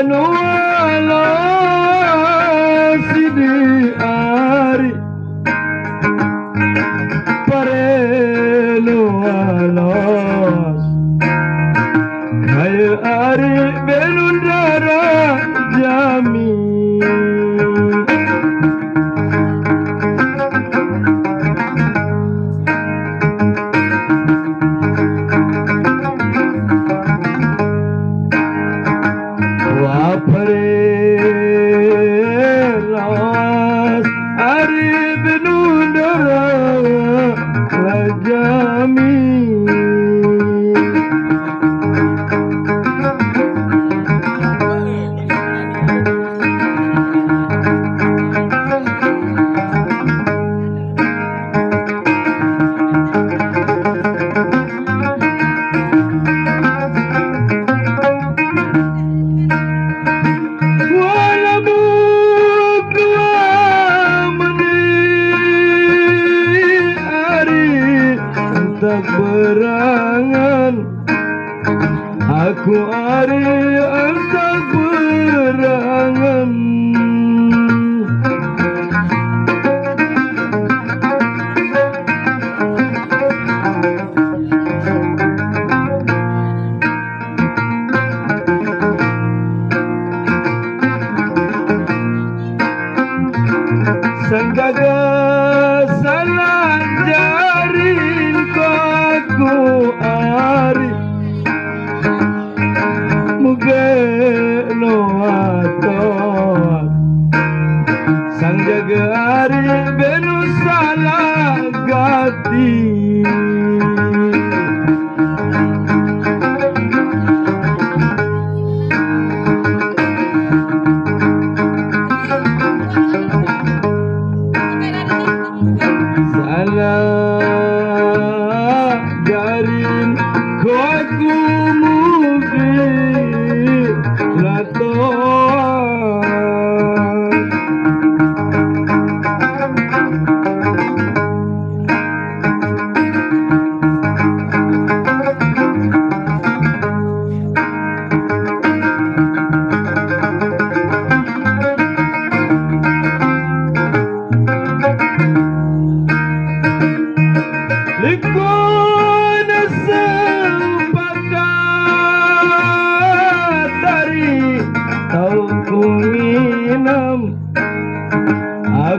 no ala sidi ari pare no alas kaya ari benundara jami berangan aku ari antak berangan sanggaga salah jarin ku ari muge no atot sang jaga ari benu salah gati jarin ko aku mugi lato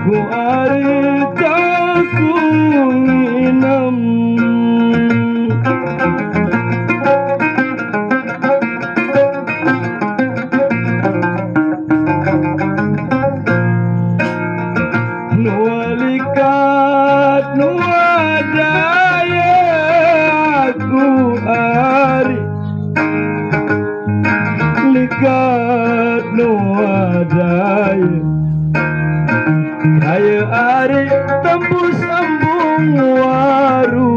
aku ari aku minum nualikat nuadaya aku ari likat nuadaya kaya ari tembus embung waru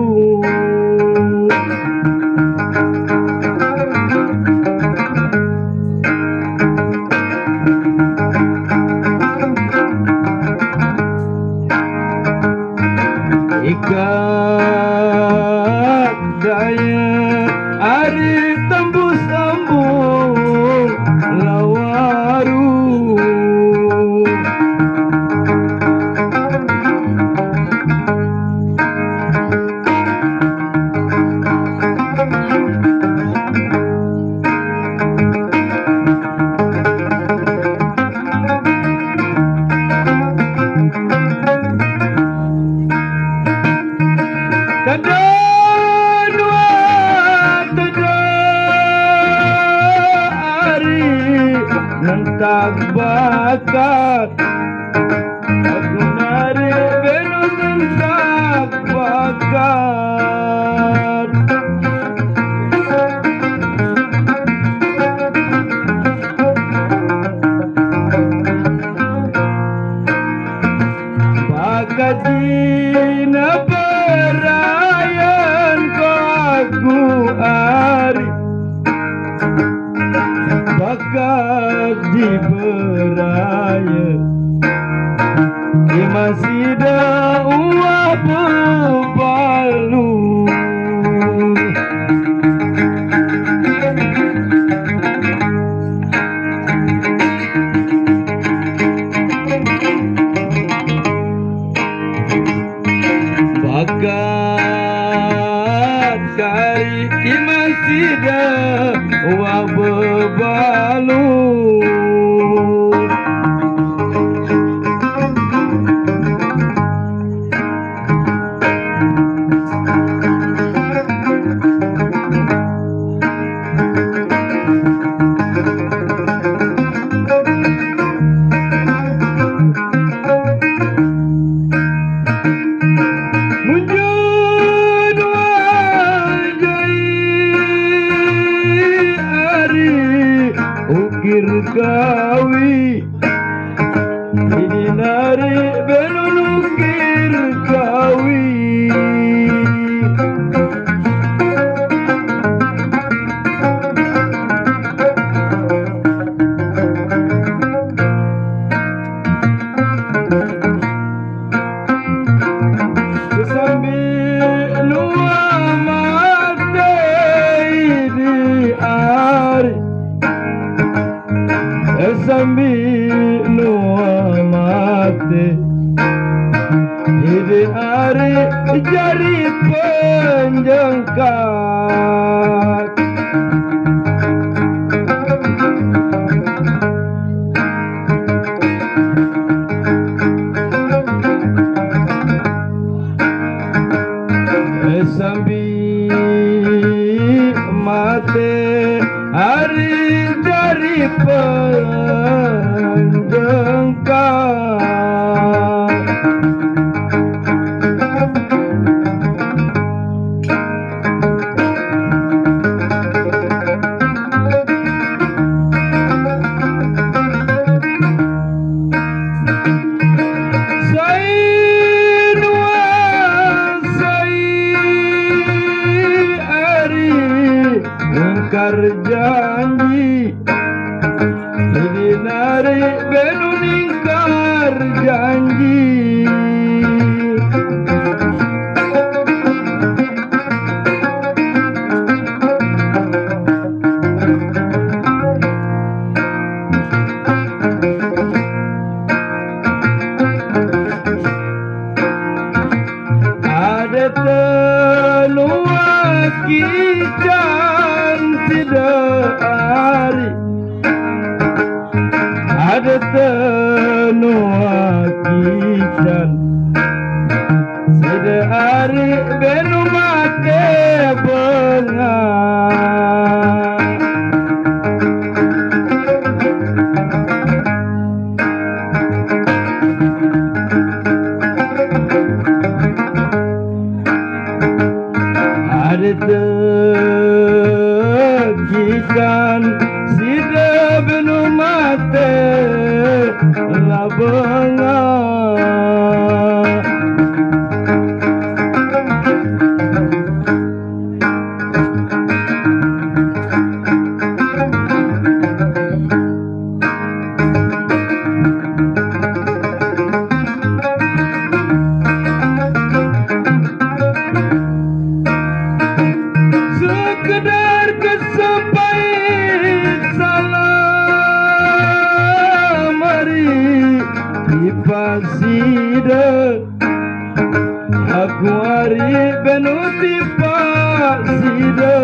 ikat daya ari tembus embung lawaru tak bakat aku nari benun tak bakat bakat dina perayan aku ari bakat di beraya di masih dah uap berbalu gawi Dinari benunukir gawi Sambil nua mate di ari Sambil nua mate di ari jari penjengkat Sambil mate hari dari penjengkat ingkar janji ini narik benun ingkar janji ada telua kita tidak hari ada tenua kican tidak hari benu mate bengar ada gikan sida benu mate la bengar sekedar kesempatan salam hari di pasida aku hari benu di pasida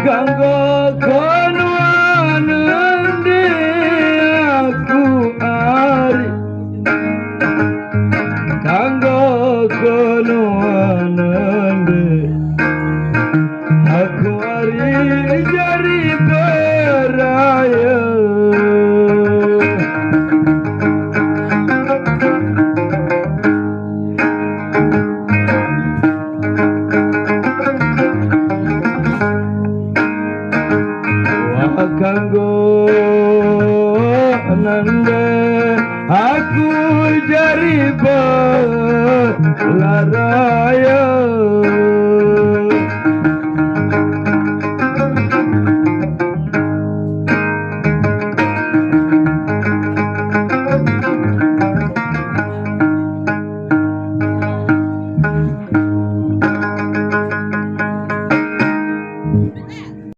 Ganggo konuan nende aku ari Ganggo konuan nende aku ari jari beraya Ganggo nande aku jari belaraya